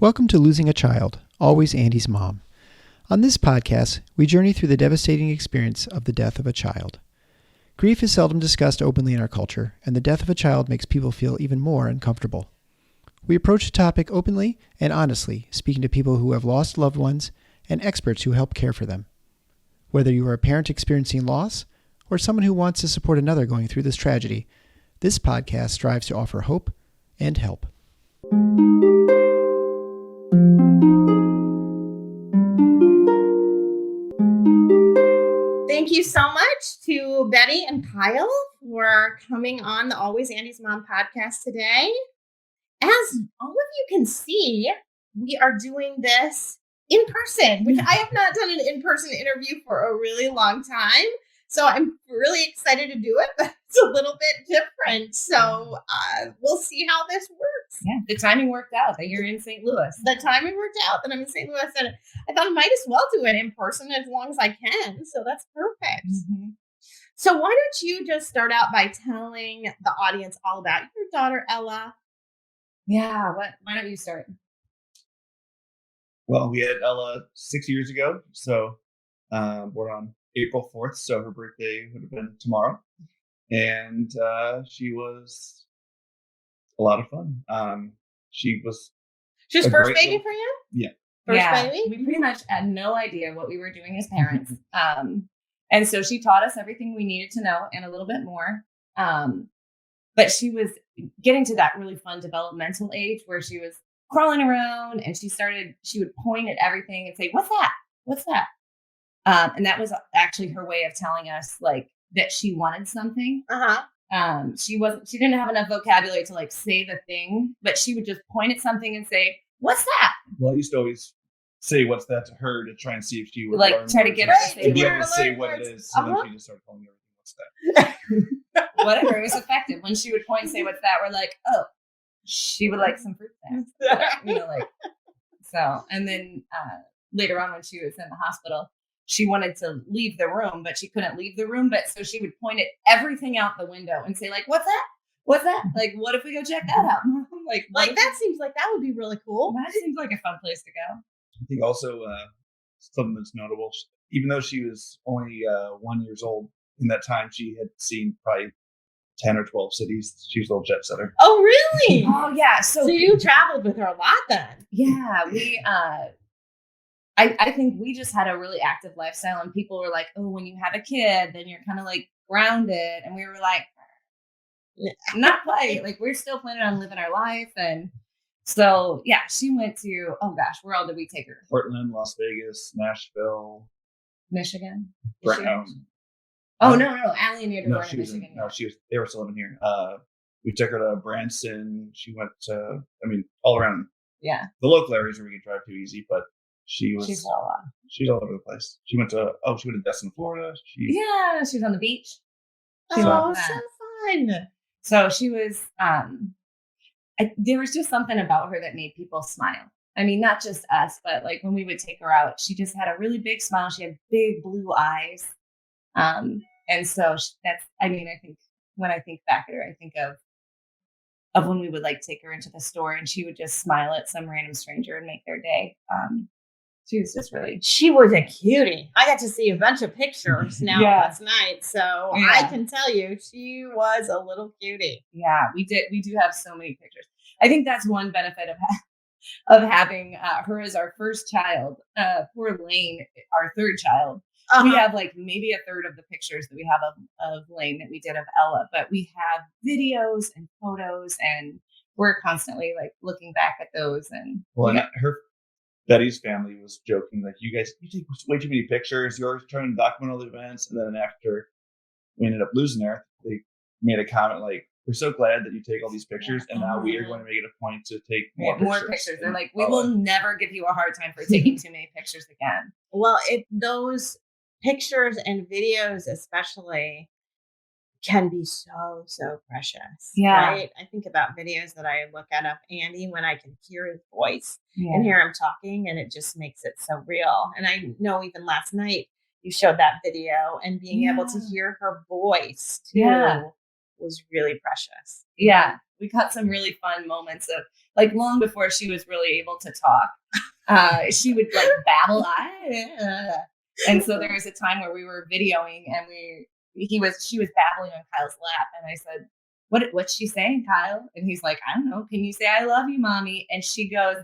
Welcome to Losing a Child, Always Andy's Mom. On this podcast, we journey through the devastating experience of the death of a child. Grief is seldom discussed openly in our culture, and the death of a child makes people feel even more uncomfortable. We approach the topic openly and honestly, speaking to people who have lost loved ones and experts who help care for them. Whether you are a parent experiencing loss or someone who wants to support another going through this tragedy, this podcast strives to offer hope and help. Thank you so much to Betty and Kyle for coming on the Always Andy's Mom podcast today. As all of you can see, we are doing this in person, which I have not done an in-person interview for a really long time. So I'm really excited to do it, but it's a little bit different. So we'll see how this works. Yeah, the timing worked out that you're in St. Louis. The timing worked out that I'm in St. Louis, and I thought I might as well do it in person as long as I can. So that's perfect. Mm-hmm. So why don't you just start out by telling the audience all about your daughter, Ella? Yeah, why don't you start? Well, we had Ella 6 years ago, so we're on April 4th, so her birthday would have been tomorrow. And she was a lot of fun. She was first baby for you? Yeah. First baby? We pretty much had no idea what we were doing as parents. And so she taught us everything we needed to know and a little bit more. But she was getting to that really fun developmental age where she was crawling around and she would point at everything and say, "What's that? What's that?" And that was actually her way of telling us like that she wanted something. She didn't have enough vocabulary to like say the thing, but she would just point at something and say, "What's that?" Well, I used to always say "what's that" to her to try and see if she would like try to get her to be able to say what it is. So then she just started calling me everything "what's that." Whatever, it was effective. When she would point and say "what's that," we're like, "Oh, she would like some fruit snacks." So, and then later on when she was in the hospital, she wanted to leave the room, but she couldn't leave the room. But so she would point at everything out the window and say, like, "What's that? What's that? Like, what if we go check that out?" like that seems like that would be really cool. That seems like a fun place to go. I think also something that's notable, even though she was only 1 year old, in that time she had seen probably 10 or 12 cities. She was a little jet setter. Oh, really? Oh, yeah. So you traveled with her a lot then? Yeah, we. I think we just had a really active lifestyle, and people were like, "Oh, when you have a kid, then you're kind of like grounded," and we were like, "Not quite. Like we're still planning on living our life." And so, yeah, she went to where all did we take her? Portland, Las Vegas, Nashville, Michigan. No, Allie and Andrew were in Michigan. They were still living here. We took her to Branson. She went to, all around. Yeah. The local areas where we could drive too easy, but she's all over the place. She went to Destin, Florida. She was on the beach. So fun. So she was, there was just something about her that made people smile. I mean, not just us, but like when we would take her out, she just had a really big smile. She had big blue eyes. And so I think when I think back at her, I think of when we would like take her into the store and she would just smile at some random stranger and make their day. She was a cutie. I got to see a bunch of pictures last night. So I can tell you she was a little cutie. Yeah, we do have so many pictures. I think that's one benefit of having her as our first child. Poor Lane, our third child. We have like maybe a third of the pictures that we have of Lane that we did of Ella, but we have videos and photos, and we're constantly like looking back at those. And Betty's family was joking like, you take way too many pictures. You're trying to document all the events, and then after we ended up losing her, they made a comment like, "We're so glad that you take all these pictures, and now we are going to make it a point to take more pictures." They're like, "We will never give you a hard time for taking too many pictures again." Well, those pictures and videos especially can be so precious. Yeah. Right? I think about videos that I look at of Andy when I can hear his voice and hear him talking, and it just makes it so real. And I know even last night you showed that video and being able to hear her voice too. Yeah. was really precious. Yeah, we caught some really fun moments of like long before she was really able to talk. She would like babble, and so there was a time where we were videoing and she was babbling on Kyle's lap, and I said, "What's she saying, Kyle?" And he's like, "I don't know. Can you say I love you, mommy?" And she goes,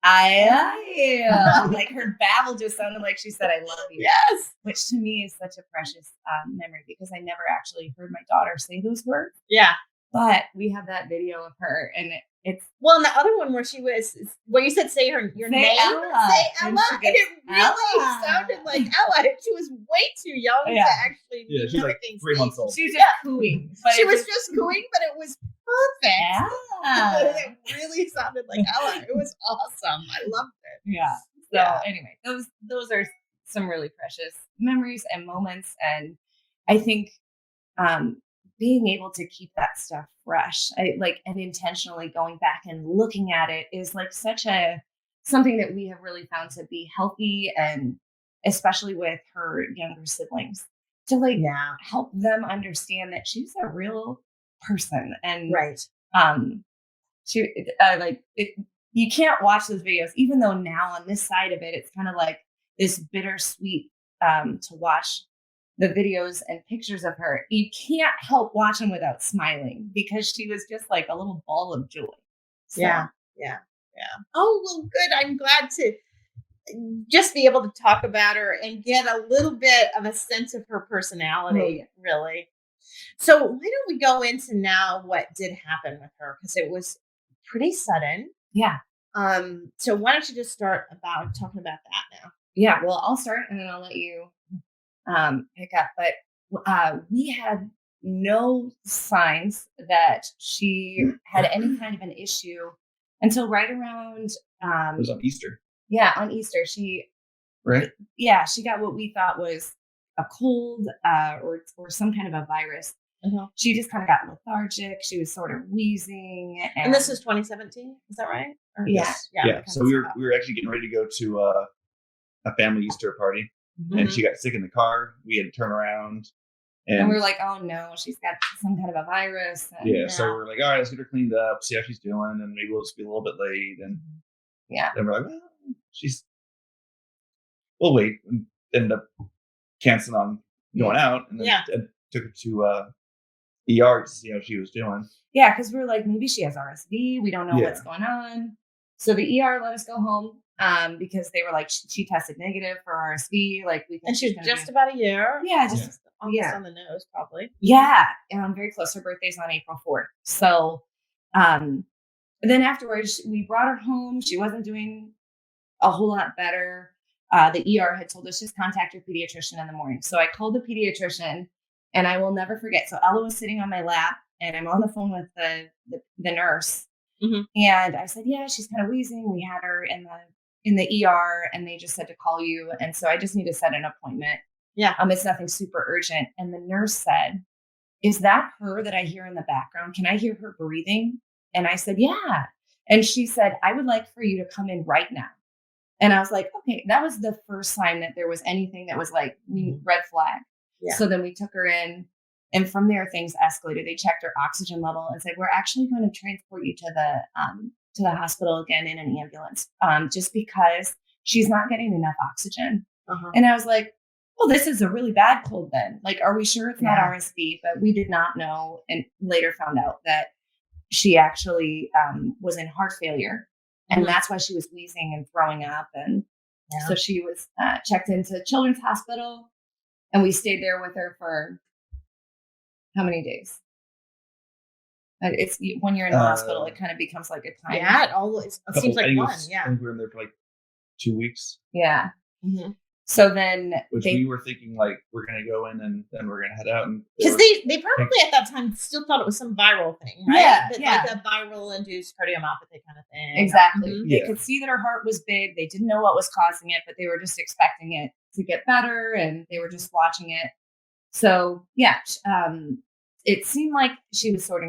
"I love you." Like her babble just sounded like she said, "I love you." Yes. Which to me is such a precious memory because I never actually heard my daughter say those words. Yeah. But we have that video of her, and it's Well, and the other one where you said say your name, Ella. say And Ella, she and goes, it really Ella. sounded like Ella. And she was way too young Yeah. to actually. Yeah, she's like mimicking 3 months speech. old. she was just cooing. But She it was just cooing, but it was perfect. Ella. It really sounded like Ella. It was awesome. I loved it. Yeah. So Yeah. anyway, those are some really precious memories and moments, and I think being able to keep that stuff fresh, and intentionally going back and looking at it is like something that we have really found to be healthy, and especially with her younger siblings, to Yeah. help them understand that she's a real person, and Right. she you can't watch those videos, even though now on this side of it, it's kind of like this bittersweet to watch the videos and pictures of her. You can't help watch them without smiling because she was just like a little ball of joy. So, Yeah. Oh, well, good. I'm glad to just be able to talk about her and get a little bit of a sense of her personality, really. So why don't we go into now what did happen with her? Because it was pretty sudden. Yeah. So why don't you just start about talking about that now? Yeah. Well, I'll start and then I'll let you pick up. But we had no signs that she had any kind of an issue until right around It was on Easter, on Easter. She right? got what we thought was a cold or some kind of a virus. Uh-huh. She just kind of got lethargic. She was sort of wheezing, And this is 2017, is that right? Or Yeah. just- Yeah. So we were actually getting ready to go to a family Easter party, and she got sick in the car. We had to turn around, and we were like, "Oh no, she's got some kind of a virus." And, yeah. So we're like, all right, let's get her cleaned up, see how she's doing, and maybe we'll just be a little bit late. And then we're like, well, we'll wait, and ended up canceling on going out, and then and took her to ER to see how she was doing. Yeah, because we were like, maybe she has RSV. We don't know what's going on. So the ER let us go home because they were like, she tested negative for RSV. Like and she was just about a year. Yeah, just almost on the nose, probably. Yeah, very close. Her birthday's on April 4th. So then afterwards, we brought her home. She wasn't doing a whole lot better. The ER had told us just contact your pediatrician in the morning. So I called the pediatrician, and I will never forget. So Ella was sitting on my lap, and I'm on the phone with the nurse. Mm-hmm. And I said, yeah, she's kind of wheezing. We had her in the ER, and they just said to call you. And so I just need to set an appointment. Yeah. It's nothing super urgent. And the nurse said, is that her that I hear in the background? Can I hear her breathing? And I said, yeah. And she said, I would like for you to come in right now. And I was like, okay, that was the first sign that there was anything that was like red flag. Yeah. So then we took her in, and from there things escalated. They checked her oxygen level and said, we're actually going to transport you to the hospital again in an ambulance, just because she's not getting enough oxygen. Uh-huh. And I was like, well, this is a really bad cold then. Like, are we sure it's not RSV? But we did not know, and later found out that she actually was in heart failure. And that's why she was wheezing and throwing up. And so she was checked into Children's Hospital, and we stayed there with her for how many days? It's when you're in the hospital, it kind of becomes like a time. Yeah, it seems like one. I think we were in there for like 2 weeks. Yeah. Mm-hmm. So then, we were thinking like we're gonna go in and then we're gonna head out, and because they probably at that time still thought it was some viral thing, right? Like a viral induced cardiomyopathy kind of thing. Exactly. Mm-hmm. They could see that her heart was big. They didn't know what was causing it, but they were just expecting it to get better, and they were just watching it. So it seemed like she was sort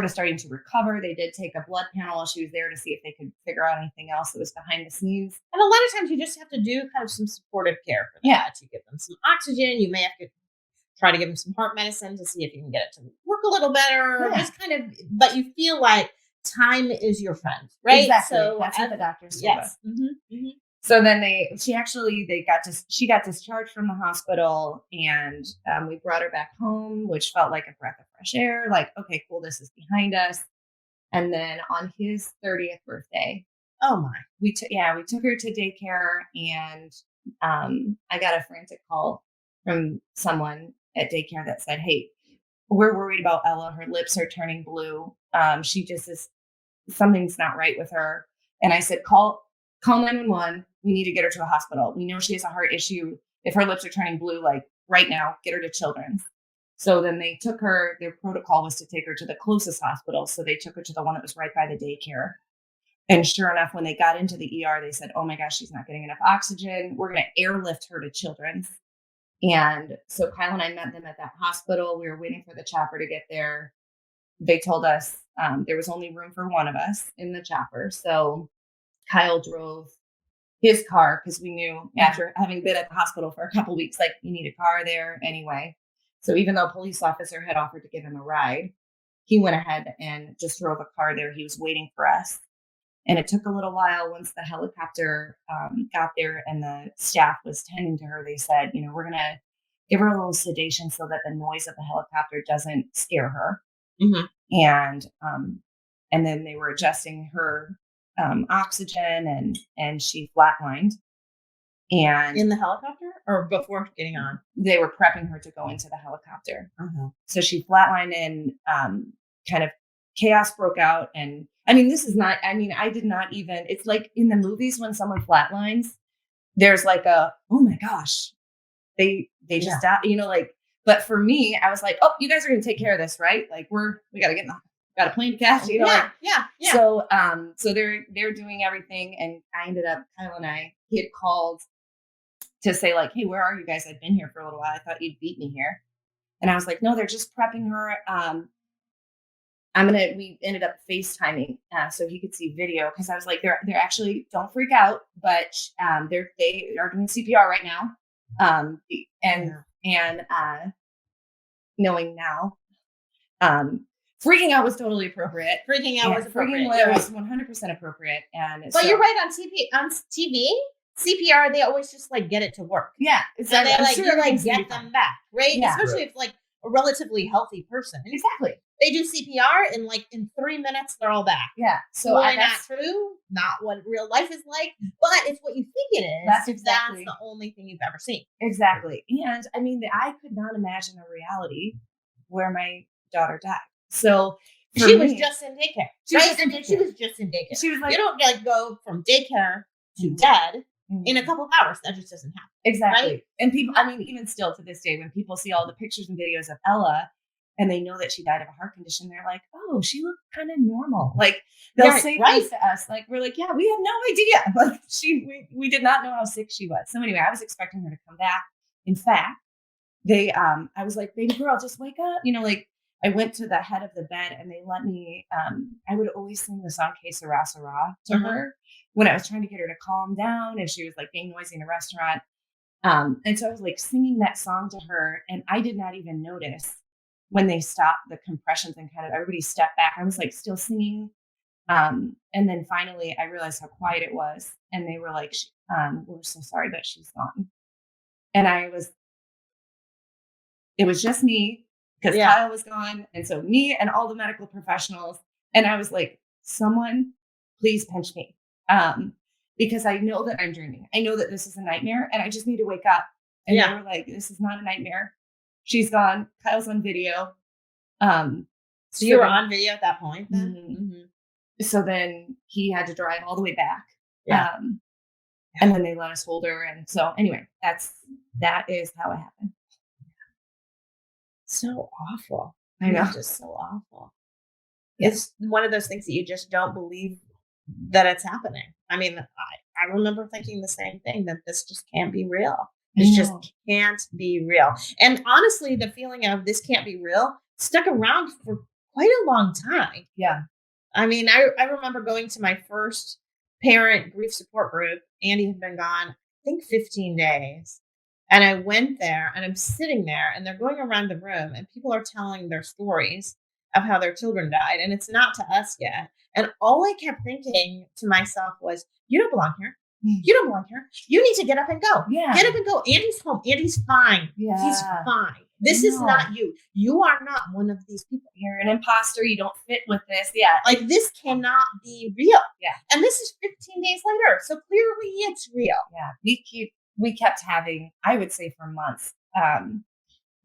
of starting to recover. They did take a blood panel while she was there to see if they could figure out anything else that was behind the scenes. And a lot of times you just have to do kind of some supportive care for that. You give them some oxygen. You may have to try to give him some heart medicine to see if you can get it to work a little better. Yeah. Just kind of, but you feel like time is your friend, right? Exactly. So That's what the doctors told us. Yes. So then she got discharged from the hospital, and we brought her back home, which felt like a breath of fresh air. Like, okay, cool, this is behind us. And then on his 30th birthday, Oh my. we took her to daycare, and I got a frantic call from someone at daycare that said, "Hey, we're worried about Ella. Her lips are turning blue. She just is something's not right with her." And I said, "Call 911. We need to get her to a hospital. We know she has a heart issue. If her lips are turning blue, like right now, get her to Children's." So then they took her. Their protocol was to take her to the closest hospital. So they took her to the one that was right by the daycare. And sure enough, when they got into the ER, they said, "Oh my gosh, she's not getting enough oxygen. We're going to airlift her to Children's." And so Kyle and I met them at that hospital. We were waiting for the chopper to get there. They told us there was only room for one of us in the chopper. So Kyle drove his car because we knew after having been at the hospital for a couple weeks, like, you need a car there anyway. So even though a police officer had offered to give him a ride, he went ahead and just drove a car there. He was waiting for us. And it took a little while. Once the helicopter got there and the staff was tending to her, they said, we're going to give her a little sedation so that the noise of the helicopter doesn't scare her. And then they were adjusting her oxygen, and she flatlined. And In the helicopter or before getting on? They were prepping her to go into the helicopter. So she flatlined, and kind of chaos broke out. And I did not even, it's like in the movies when someone flatlines, there's like oh my gosh, they just died, but for me, I was like, oh, you guys are going to take care of this, right? Like we got to got a plane to catch, Yeah. So, so they're doing everything. And I ended up, Kyle and I, he had called to say like, "Hey, where are you guys? I've been here for a little while. I thought you'd beat me here." And I was like, "No, they're just prepping her." We ended up FaceTiming so he could see video, because I was like, they're actually, don't freak out, but they are doing CPR right now. Knowing now, freaking out was totally appropriate. Freaking out was appropriate. Freaking out was 100% appropriate. But you're right, on TV, CPR, they always just like get it to work. Yeah. So they get them back, right? Yeah. Especially if like a relatively healthy person. Exactly. They do CPR and like in 3 minutes, they're all back. Yeah. So totally not true. Not what real life is like, but it's what you think it is. That's exactly. That's the only thing you've ever seen. Exactly. And I mean, I could not imagine a reality where my daughter died. So she was just in daycare. She was just in daycare. She was like, you don't like go from daycare to dead in a couple of hours. That just doesn't happen. Exactly. Right? And people, even still to this day, when people see all the pictures and videos of Ella and they know that she died of a heart condition, they're like, "Oh, she looked kind of normal." Like they'll say things to us, like, we're like, "Yeah, we had no idea." Like we did not know how sick she was. So anyway, I was expecting her to come back. In fact, I was like, "Baby girl, just wake up." I went to the head of the bed and they let me, I would always sing the song Que Sera Sera to her when I was trying to get her to calm down and she was like being noisy in a restaurant. And so I was like singing that song to her, and I did not even notice when they stopped the compressions and kind of everybody stepped back. I was like still singing. And then finally I realized how quiet it was. And they were like, "We're so sorry, but she's gone." And it was just me, because Kyle was gone. And so me and all the medical professionals. And I was like, "Someone please pinch me." Because I know that I'm dreaming. I know that this is a nightmare and I just need to wake up. And they were like, "This is not a nightmare. She's gone. Kyle's on video." So you were on video at that point then? So then he had to drive all the way back. Yeah. And then they let us hold her. And so anyway, that is how it happened. So awful. I know. It's just so awful. It's one of those things that you just don't believe that it's happening. I mean, I remember thinking the same thing, that this just can't be real. This just can't be real. And honestly, the feeling of this can't be real stuck around for quite a long time. Yeah. I mean, I remember going to my first parent grief support group. Andy had been gone, I think 15 days. And I went there and I'm sitting there and they're going around the room and people are telling their stories of how their children died. And it's not to us yet. And all I kept thinking to myself was, you don't belong here. You don't belong here. You need to get up and go. Yeah. Get up and go. Andy's home. Andy's fine. Yeah. He's fine. This is not you. You are not one of these people. You're an imposter. You don't fit with this. Yeah. Like, this cannot be real. Yeah. And this is 15 days later. So clearly it's real. Yeah. We kept having, I would say for months,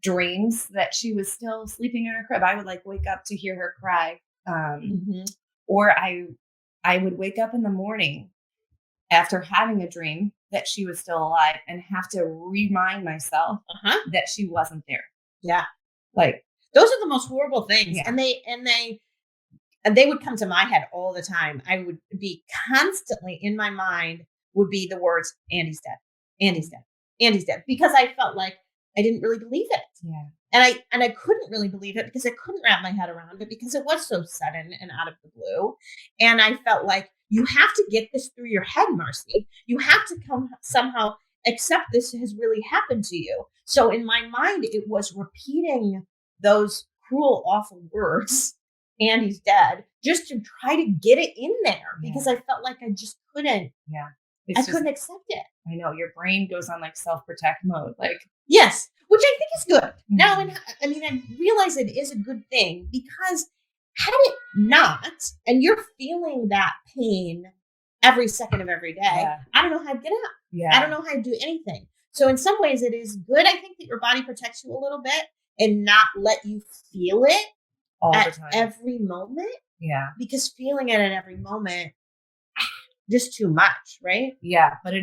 dreams that she was still sleeping in her crib. I would like wake up to hear her cry. Or I would wake up in the morning after having a dream that she was still alive and have to remind myself that she wasn't there. Yeah. Like, those are the most horrible things. Yeah. And they would come to my head all the time. I would be constantly in my mind would be the words, Andy's dead. Andy's dead. Andy's dead. Because I felt like I didn't really believe it. Yeah. And I couldn't really believe it because I couldn't wrap my head around it because it was so sudden and out of the blue. And I felt like, you have to get this through your head, Marcy. You have to somehow accept this has really happened to you. So in my mind, it was repeating those cruel, awful words, Andy's dead, just to try to get it in there because I felt like I just couldn't. Yeah. Couldn't accept it. I know your brain goes on like self-protect mode. Like, yes, which I think is good. Now, I mean, I realize it is a good thing because had it not, and you're feeling that pain every second of every day, I don't know how to get out. Yeah. I don't know how to do anything. So in some ways it is good. I think that your body protects you a little bit and not let you feel it all at the time. Every moment. Yeah. Because feeling it at every moment, just too much, right? Yeah. But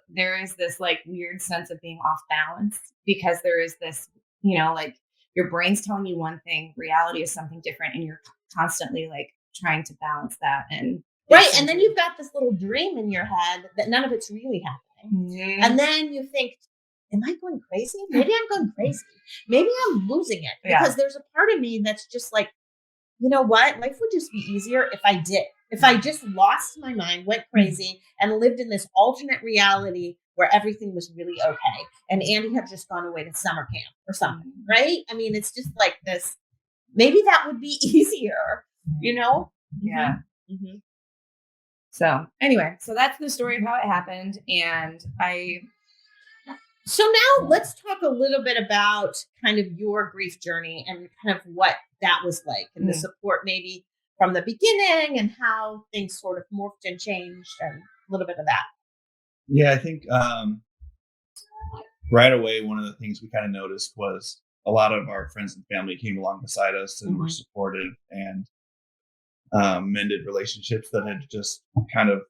there is this like weird sense of being off balance because there is this, like your brain's telling you one thing, reality is something different, and you're constantly like trying to balance that. And right. And then you've got this little dream in your head that none of it's really happening. And then you think, am I going crazy? Maybe I'm going crazy. Maybe I'm losing it because there's a part of me that's just like, you know what? Life would just be easier if I did. If I just lost my mind, went crazy, and lived in this alternate reality where everything was really okay. And Andy had just gone away to summer camp or something, right? I mean, it's just like this, maybe that would be easier, Yeah. So anyway, so that's the story of how it happened. And So now let's talk a little bit about kind of your grief journey and kind of what that was like and the support maybe from the beginning and how things sort of morphed and changed and a little bit of that. Yeah, I think right away, one of the things we kind of noticed was a lot of our friends and family came along beside us and were supportive and mended relationships that had just kind of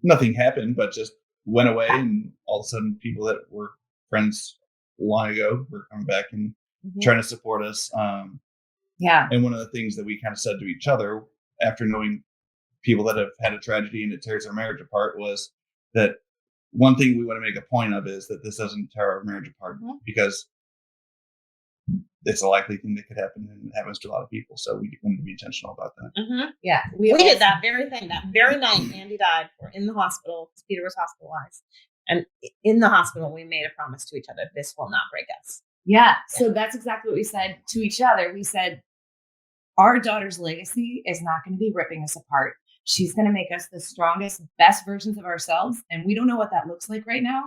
nothing happened, but just went away. And all of a sudden people that were friends long ago were coming back and trying to support us. And one of the things that we kind of said to each other after knowing people that have had a tragedy and it tears our marriage apart was that one thing we want to make a point of is that this doesn't tear our marriage apart because it's a likely thing that could happen and it happens to a lot of people. So we wanted to be intentional about that. Yeah. We did that very thing. That very night Andy died, we're in the hospital. Peter was hospitalized. And in the hospital, we made a promise to each other. This will not break us. Yeah. So that's exactly what we said to each other. We said, our daughter's legacy is not going to be ripping us apart. She's going to make us the strongest, best versions of ourselves. And we don't know what that looks like right now,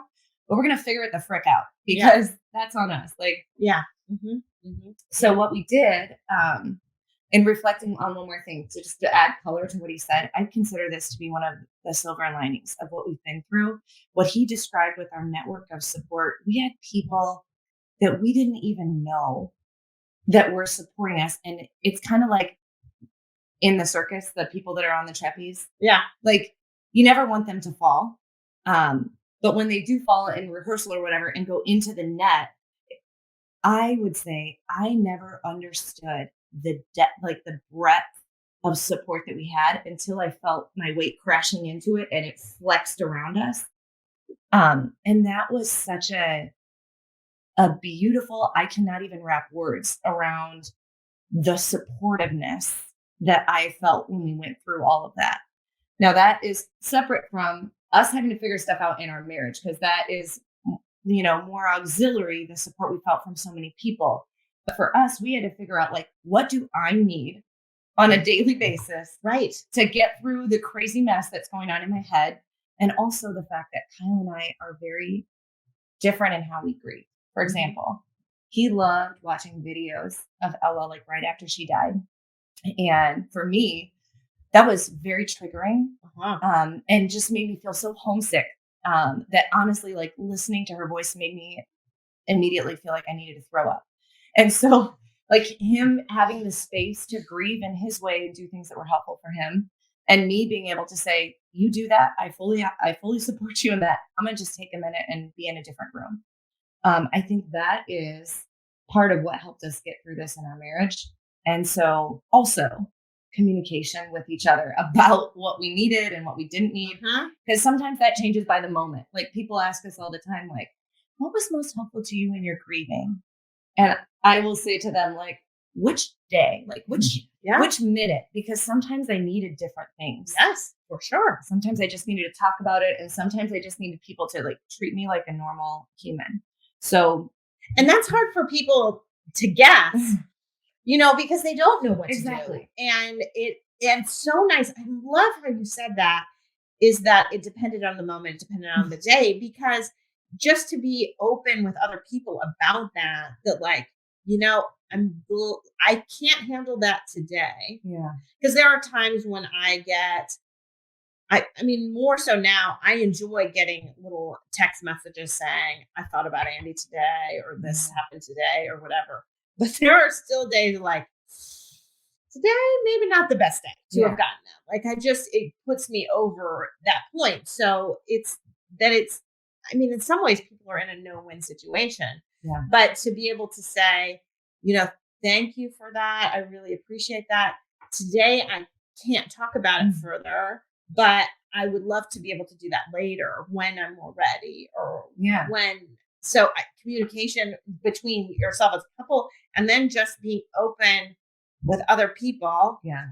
but we're going to figure it the frick out because that's on us. Like, So what we did, in reflecting on one more thing, so just to add color to what he said, I consider this to be one of the silver linings of what we've been through. What he described with our network of support, we had people that we didn't even know that were supporting us. And it's kind of like in the circus, the people that are on the trapeze. Yeah. Like you never want them to fall. But when they do fall in rehearsal or whatever and go into the net, I would say I never understood the the breadth of support that we had until I felt my weight crashing into it and it flexed around us. And that was such a beautiful, I cannot even wrap words around the supportiveness that I felt when we went through all of that. Now that is separate from us having to figure stuff out in our marriage, because that is more auxiliary, the support we felt from so many people. But for us, we had to figure out, like, what do I need on a daily basis, Right. to get through the crazy mess that's going on in my head. And also the fact that Kyle and I are very different in how we grieve. For example, he loved watching videos of Ella, like right after she died. And for me, that was very triggering, and just made me feel so homesick, that honestly, like, listening to her voice made me immediately feel like I needed to throw up. And so, like, him having the space to grieve in his way and do things that were helpful for him, and me being able to say, you do that, I fully support you in that. I'm gonna just take a minute and be in a different room. I think that is part of what helped us get through this in our marriage. And so also communication with each other about what we needed and what we didn't need. Because sometimes that changes by the moment. Like, people ask us all the time, like, what was most helpful to you in your grieving? And I will say to them, like, which day, like which minute, because sometimes I needed different things. Yes, for sure. Sometimes I just needed to talk about it. And sometimes I just needed people to, like, treat me like a normal human. So, and that's hard for people to guess, because they don't know what to do. And it's so nice. I love how you said that, is that it depended on the moment, it depended on the day, because just to be open with other people about that like, I can't handle that today. Yeah. Because there are times when I mean, more so now, I enjoy getting little text messages saying, I thought about Andy today, or this happened today, or whatever. But there are still days like, today, maybe not the best day to have gotten them. Like, it puts me over that point. So in some ways, people are in a no-win situation. Yeah. But to be able to say, thank you for that. I really appreciate that. Today, I can't talk about it further, but I would love to be able to do that later when I'm more ready, or communication between yourself as a couple, and then just being open with other people. Yeah.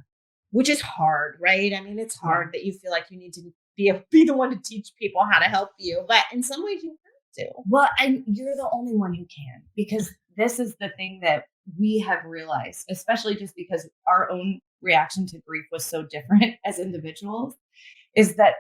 Which is hard, right? I mean, it's hard that you feel like you need to be the one to teach people how to help you, but in some ways you have to. Well, you're the only one who can, because this is the thing that we have realized, especially just because our own reaction to grief was so different as individuals, is that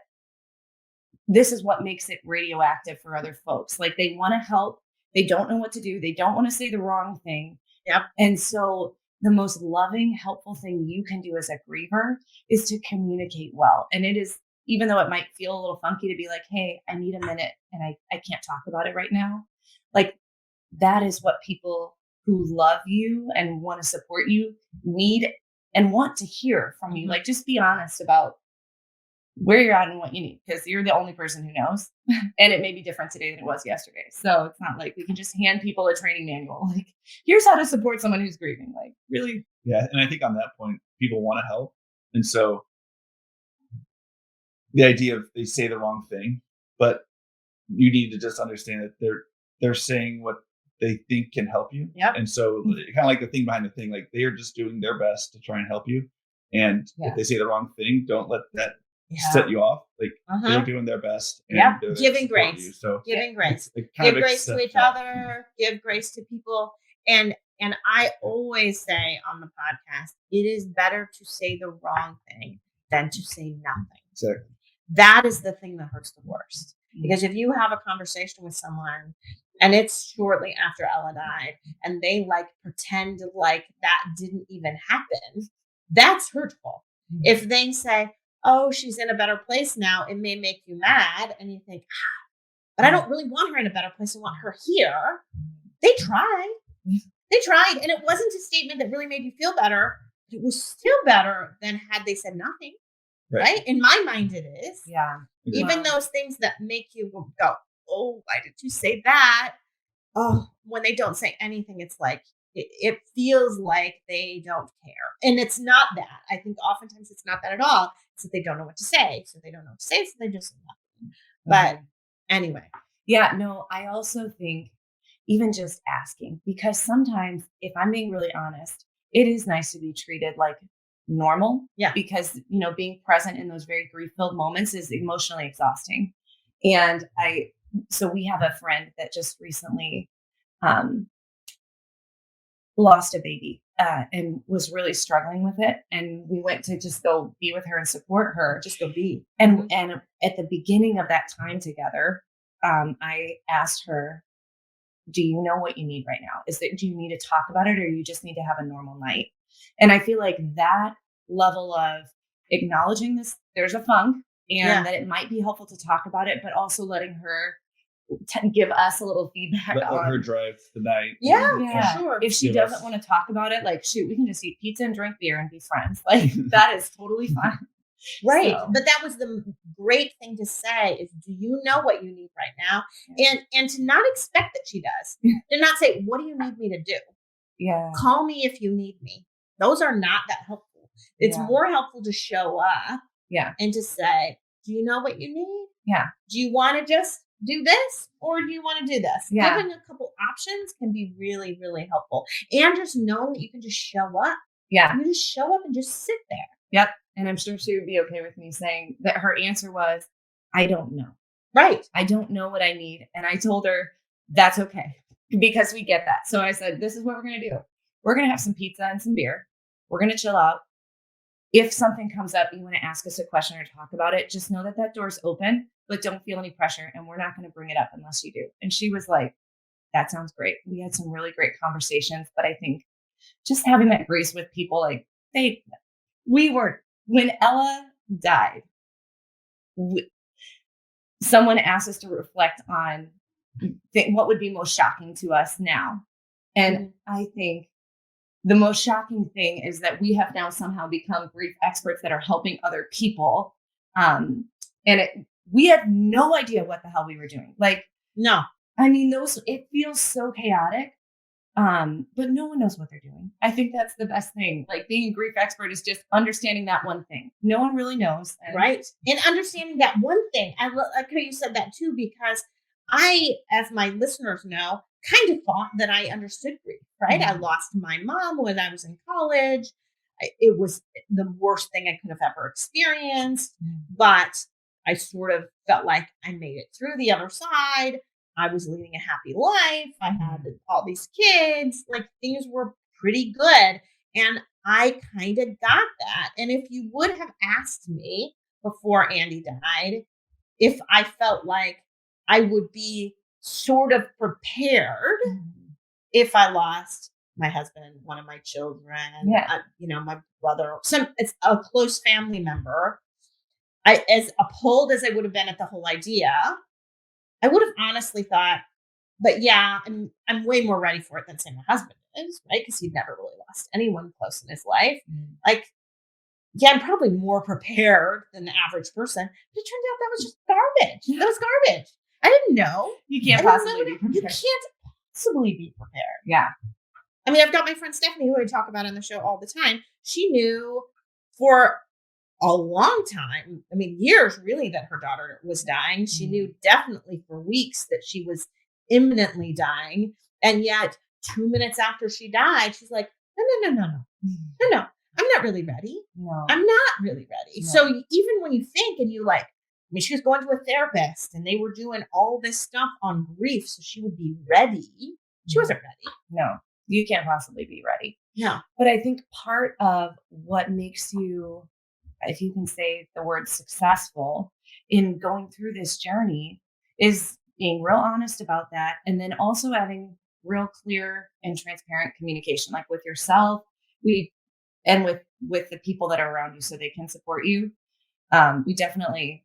this is what makes it radioactive for other folks. Like, they want to help. They don't know what to do. They don't want to say the wrong thing. Yep. And so the most loving, helpful thing you can do as a griever is to communicate well. And it is, even though it might feel a little funky to be like, hey, I need a minute and I can't talk about it right now. Like, that is what people who love you and want to support you need and want to hear from you. Like, just be honest about where you're at and what you need, because you're the only person who knows. And it may be different today than it was yesterday. So it's not like we can just hand people a training manual. Like, here's how to support someone who's grieving. Like, really? Yeah. And I think on that point, people want to help. And so the idea of they say the wrong thing, but you need to just understand that they're saying what they think can help you. Yep. And so kind of like the thing behind the thing, like, they are just doing their best to try and help you. And if they say the wrong thing, don't let that set you off. Like, they're doing their best. And giving grace. You. So giving grace. Give grace to each other. Give grace to people. And I always say on the podcast, it is better to say the wrong thing than to say nothing. Exactly. That is the thing that hurts the worst. Because if you have a conversation with someone and it's shortly after Ella died and they pretend like that didn't even happen, that's hurtful. If they say, oh, she's in a better place now, it may make you mad. And you think, but I don't really want her in a better place. I want her here. They tried. They tried. And it wasn't a statement that really made you feel better. It was still better than had they said nothing. Right? In my mind, it is. Yeah. Even those things that make you go, oh, why did you say that? Oh, when they don't say anything, it's like, it feels like they don't care. And it's not that. I think oftentimes it's not that at all. It's that they don't know what to say. So they don't know what to say. So they just say nothing. But anyway. Yeah, no, I also think even just asking, because sometimes, if I'm being really honest, it is nice to be treated like normal. Yeah. Because, being present in those very grief-filled moments is emotionally exhausting. And so we have a friend that just recently lost a baby and was really struggling with it. And we went to just go be with her and support her. Just go be. And at the beginning of that time together, I asked her, do you know what you need right now? Do you need to talk about it, or you just need to have a normal night? And I feel like that level of acknowledging this, there's a funk, and that it might be helpful to talk about it, but also letting her give us a little feedback Let on her drive the night. Yeah, for sure. If she Give doesn't us- want to talk about it, like, shoot, we can just eat pizza and drink beer and be friends. Like, that is totally fine. Right. So- But that was the great thing to say is, do you know what you need right now? And to not expect that she does. To not say, what do you need me to do? Yeah. Call me if you need me. Those are not that helpful. It's Yeah. more helpful to show up Yeah. and to say, do you know what you need? Yeah. Do you want to just do this, or do you want to do this? Yeah. Giving a couple options can be really, really helpful. And just knowing that you can just show up. Yeah. You just show up and just sit there. Yep. And I'm sure she would be okay with me saying that her answer was, I don't know. Right. I don't know what I need. And I told her, that's okay, because we get that. So I said, this is what we're going to do. We're going to have some pizza and some beer. We're going to chill out. If something comes up, you want to ask us a question or talk about it, just know that that door's open, but don't feel any pressure. And we're not going to bring it up unless you do. And she was like, that sounds great. We had some really great conversations, but I think just having that grace with people, like when Ella died, someone asked us to reflect on what would be most shocking to us now. And I think the most shocking thing is that we have now somehow become grief experts that are helping other people. We had no idea what the hell we were doing. Like, No. I mean, it feels so chaotic, but no one knows what they're doing. I think that's the best thing. Like, being a grief expert is just understanding that one thing. No one really knows. Right. And understanding that one thing. I like how you said that too, because I, as my listeners know, kind of thought that I understood grief, right? I lost my mom when I was in college. It was the worst thing I could have ever experienced, but I sort of felt like I made it through the other side. I was leading a happy life. I had all these kids, like things were pretty good. And I kind of got that. And if you would have asked me before Andy died, if I felt like I would be sort of prepared if I lost my husband, one of my children, my brother, it's a close family member. As appalled as I would have been at the whole idea, I would have honestly thought, but yeah, I'm way more ready for it than say my husband is, right? Because he'd never really lost anyone close in his life. Like, yeah, I'm probably more prepared than the average person. But it turned out that was just garbage. That was garbage. I didn't know. You can't I didn't possibly know be that. prepared. You can't possibly be prepared. Yeah. I mean, I've got my friend Stephanie, who I talk about on the show all the time. She knew for a long time, I mean, years really, that her daughter was dying. She knew definitely for weeks that she was imminently dying. And yet 2 minutes after she died, she's like, no. I'm not really ready. No. I'm not really ready. No. So even when you think and you like, I mean, she was going to a therapist and they were doing all this stuff on grief. So she would be ready. She wasn't ready. No, you can't possibly be ready. No. But I think part of what makes you, if you can say the word successful in going through this journey, is being real honest about that. And then also having real clear and transparent communication, like with yourself, and with the people that are around you so they can support you. We definitely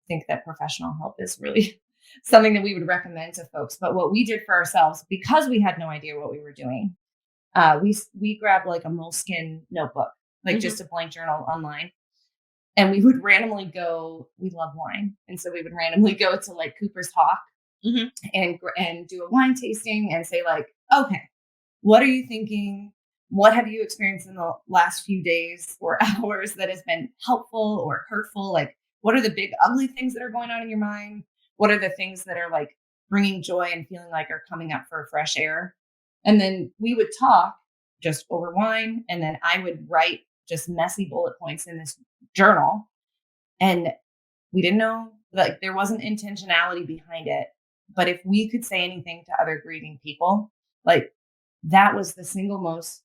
think that professional help is really something that we would recommend to folks. But what we did for ourselves, because we had no idea what we were doing, we grabbed like a moleskin notebook, like just a blank journal online. And we would randomly go, we love wine. And so we would randomly go to like Cooper's Hawk and do a wine tasting and say like, okay, what are you thinking? What have you experienced in the last few days or hours that has been helpful or hurtful? Like, what are the big ugly things that are going on in your mind? What are the things that are like bringing joy and feeling like are coming up for fresh air? And then we would talk just over wine. And then I would write just messy bullet points in this journal. And we didn't know, like, there wasn't intentionality behind it. But if we could say anything to other grieving people, like that was the single most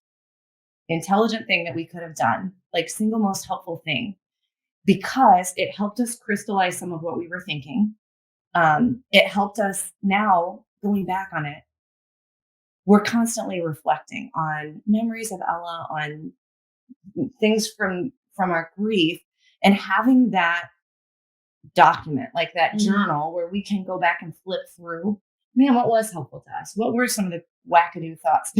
intelligent thing that we could have done, like single most helpful thing, because it helped us crystallize some of what we were thinking. It helped us now going back on it. We're constantly reflecting on memories of Ella, on things from our grief, and having that document, like that journal where we can go back and flip through, man, what was helpful to us? What were some of the wackadoo thoughts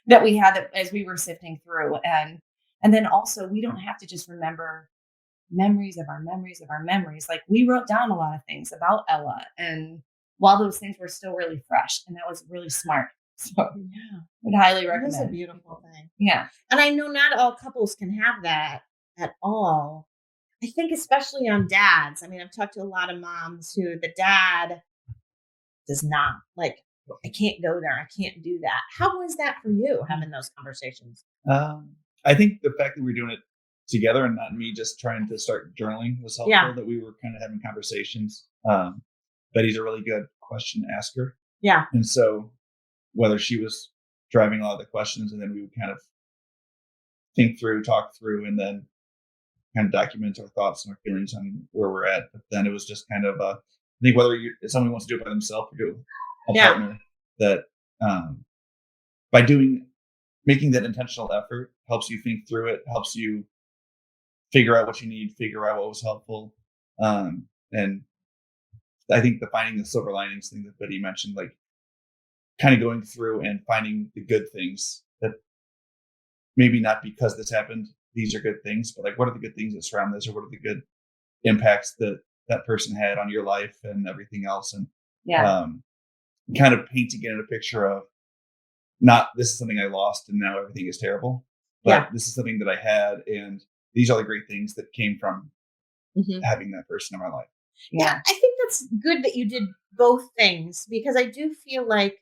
that we had as we were sifting through? And then also, we don't have to just remember memories of our memories of our memories. Like, we wrote down a lot of things about Ella, and while those things were still really fresh, and that was really smart. So Yeah. would highly That recommend. is a beautiful thing. Yeah. And I know not all couples can have that at all. I think especially on dads. I mean, I've talked to a lot of moms who the dad does not like, I can't go there. I can't do that. How was that for you having those conversations? I think the fact that we're doing it together and not me just trying to start journaling was helpful. Yeah. That we were kind of having conversations. Betty's a really good question asker. Yeah. And so whether she was driving a lot of the questions, and then we would kind of think through, talk through, and then kind of document our thoughts and our feelings on where we're at. But then it was just kind of, I think whether if someone wants to do it by themselves or do it with a partner, that by making that intentional effort helps you think through it, helps you figure out what you need, figure out what was helpful. And I think finding the silver linings thing that Betty mentioned, like kind of going through and finding the good things that maybe not because this happened, these are good things, but like, what are the good things that surround this, or what are the good impacts that that person had on your life and everything else? And kind of painting it in a picture of not, this is something I lost and now everything is terrible, but this is something that I had, and these are the great things that came from having that person in my life. Yeah, I think that's good that you did both things, because I do feel like,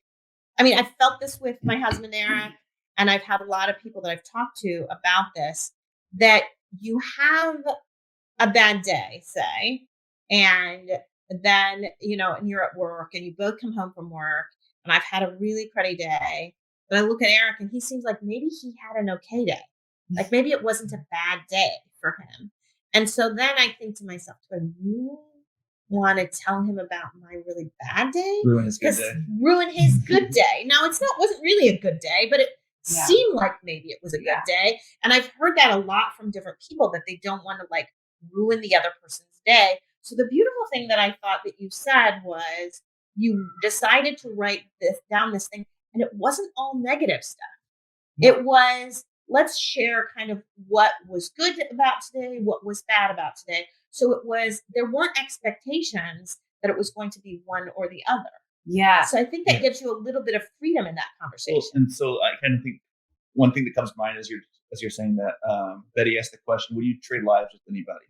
I mean, I felt this with my husband, Eric, and I've had a lot of people that I've talked to about this, that you have a bad day, say, and then, and you're at work and you both come home from work, and I've had a really cruddy day, but I look at Eric and he seems like maybe he had an okay day. Like maybe it wasn't a bad day for him. And so then I think to myself, do I really want to tell him about my really bad day? Ruin his good day. Ruin his good day. Now, wasn't really a good day, but it seemed like maybe it was a good day. And I've heard that a lot from different people, that they don't want to like ruin the other person's day. So the beautiful thing that I thought that you said was you decided to write down this thing, and it wasn't all negative stuff. Yeah. It was, let's share kind of what was good about today, what was bad about today. So there weren't expectations that it was going to be one or the other. Yeah. So I think that gives you a little bit of freedom in that conversation. Well, and so I kind of think one thing that comes to mind as you're saying that, Betty asked the question, would you trade lives with anybody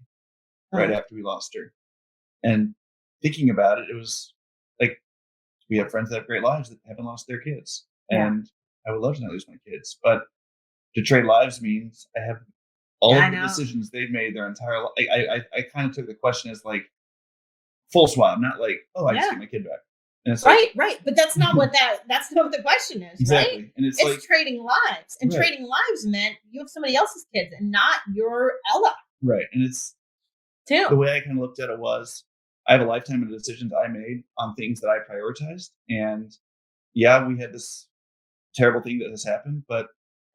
right after we lost her? And thinking about it, it was like, we have friends that have great lives that haven't lost their kids. And I would love to not lose my kids, but to trade lives means I have all of the decisions they've made their entire life. I kind of took the question as like full swap, not like, oh, I just get my kid back. And it's right. But that's not what that's not what the question is, exactly. Right? And it's like trading lives. And trading lives meant you have somebody else's kids and not your Ella. Right. And it's the way I kind of looked at it was, I have a lifetime of decisions I made on things that I prioritized. And we had this terrible thing that has happened, but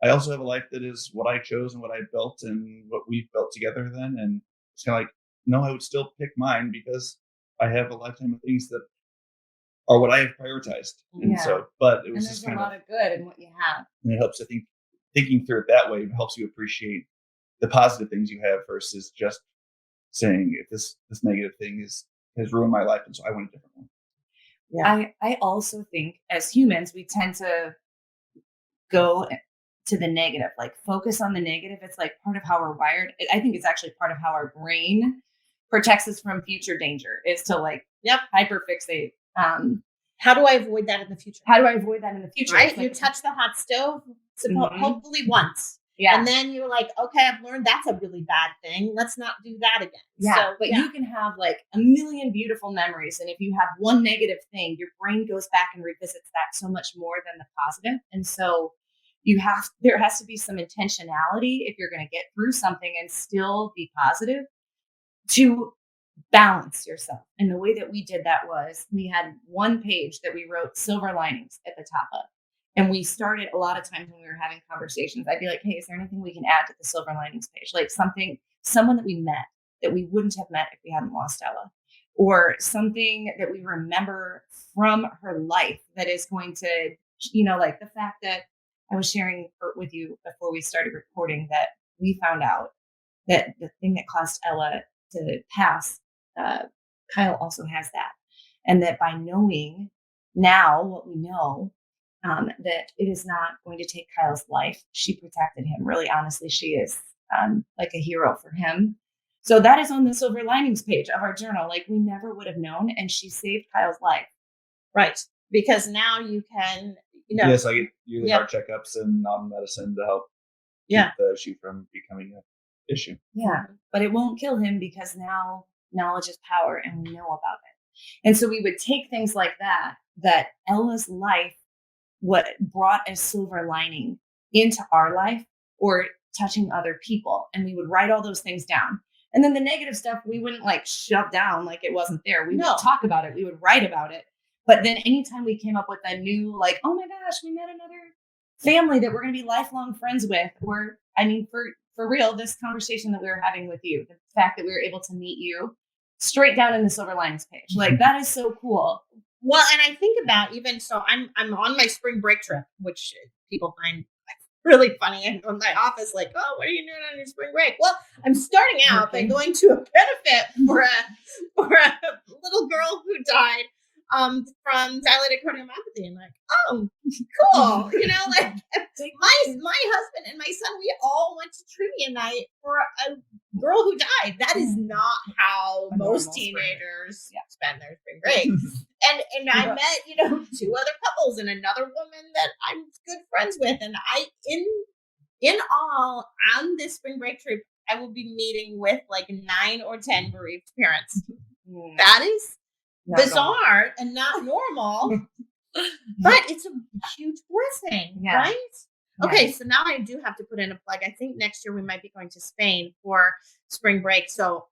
I also have a life that is what I chose and what I built and what we've built together then. And it's kind of like, no, I would still pick mine because I have a lifetime of things that are what I have prioritized. And so, but it was just kind of a lot of good in what you have. And it helps, I think, thinking through it that way helps you appreciate the positive things you have versus just saying, if this negative thing has ruined my life, and so I want a different one. Yeah. I also think as humans, we tend to go to the negative, like focus on the negative. It's like part of how we're wired. I think it's actually part of how our brain protects us from future danger, is to like, hyperfixate. How do I avoid that in the future? Right? Like, you touch the hot stove, hopefully once. Yeah. And then you're like, okay, I've learned that's a really bad thing. Let's not do that again. Yeah. So, but you can have like a million beautiful memories. And if you have one negative thing, your brain goes back and revisits that so much more than the positive. And so there has to be some intentionality if you're going to get through something and still be positive to balance yourself. And the way that we did that was we had one page that we wrote silver linings at the top of. And we started a lot of times when we were having conversations, I'd be like, hey, is there anything we can add to the silver linings page? Like someone that we met that we wouldn't have met if we hadn't lost Ella, or something that we remember from her life that is going to, like the fact that I was sharing with you before we started recording that we found out that the thing that caused Ella to pass, Kyle also has that. And that by knowing now what we know, that it is not going to take Kyle's life. She protected him. Really, honestly, she is like a hero for him. So that is on the silver linings page of our journal. Like we never would have known. And she saved Kyle's life. Right. Because now you can, Yes, I get yearly heart checkups and non-medicine to help keep the issue from becoming an issue. Yeah. But it won't kill him because now knowledge is power and we know about it. And so we would take things like that Ella's life, what brought a silver lining into our life or touching other people. And we would write all those things down. And then the negative stuff, we wouldn't like shove down like it wasn't there. We would talk about it. We would write about it. But then anytime we came up with a new, like, oh my gosh, we met another family that we're going to be lifelong friends with. For real, this conversation that we were having with you, the fact that we were able to meet you straight down in the silver linings page, like that is so cool. Well, and I think about I'm on my spring break trip, which people find really funny. And in my office, like, oh, what are you doing on your spring break? Well, I'm starting out by going to a benefit for a little girl who died from dilated cardiomyopathy, and like, oh, cool, like my husband and my son, we all went to trivia night for a girl who died. That is not how most teenagers spend their spring break. And I met, two other couples and another woman that I'm good friends with, and I in all on this spring break trip, I will be meeting with like 9 or 10 bereaved parents. That is bizarre and not normal, but it's a huge blessing, right? Okay, so now I do have to put in a plug. I think next year we might be going to Spain for spring break. So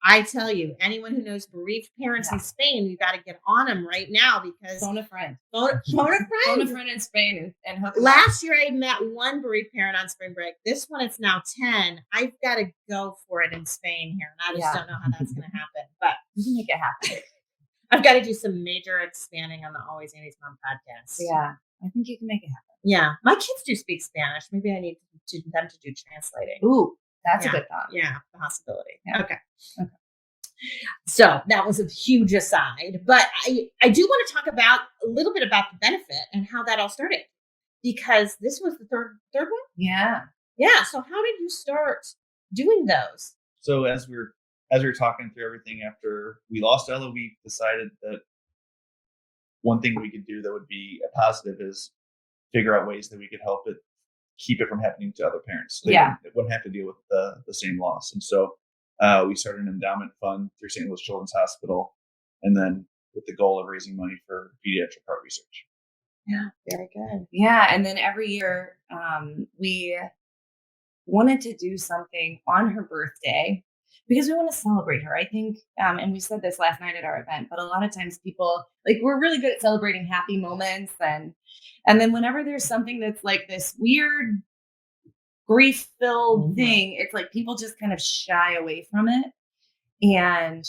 I tell you, anyone who knows bereaved parents in Spain, you got to get on them right now because phone a friend. Phone a friend in Spain and hook last year I met one bereaved parent on spring break. This one it's now 10. I've got to go for it in Spain here, and I just don't know how that's going to happen, but you can make it happen. I've got to do some major expanding on the Always Andy's Mom podcast. Yeah, I think you can make it happen. Yeah, my kids do speak Spanish. Maybe I need them to do translating. Ooh, that's a good thought. Yeah, possibility. Yeah. Okay. So that was a huge aside, but I do want to talk about a little bit about the benefit and how that all started, because this was the third one. Yeah. So how did you start doing those? So as we were talking through everything after we lost Ella, we decided that one thing we could do that would be a positive is figure out ways that we could help it, keep it from happening to other parents. They wouldn't have to deal with the same loss. And so we started an endowment fund through St. Louis Children's Hospital, and then with the goal of raising money for pediatric heart research. Yeah, very good. Yeah, and then every year we wanted to do something on her birthday because we want to celebrate her. I think, and we said this last night at our event, but a lot of times people, like, we're really good at celebrating happy moments. And then whenever there's something that's like this weird grief-filled thing, it's like people just kind of shy away from it. And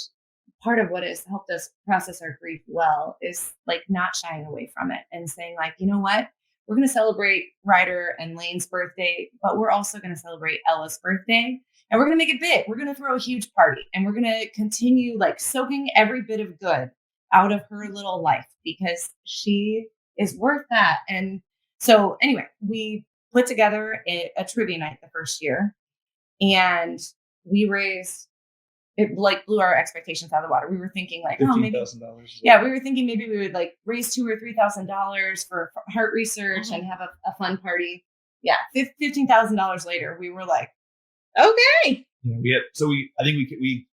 part of what has helped us process our grief well is like not shying away from it and saying like, you know what? We're going to celebrate Ryder and Lane's birthday, but we're also going to celebrate Ella's birthday. And we're going to make it big. We're going to throw a huge party, and we're going to continue like soaking every bit of good out of her little life because she is worth that. And so anyway, we put together a trivia night the first year, and we raised, it like blew our expectations out of the water. We were thinking like, oh, maybe $15,000. Yeah, we were thinking maybe we would like raise $2,000 or $3,000 for heart research and have a fun party. Yeah, $15,000 later, we were like, Okay. Yeah, I think we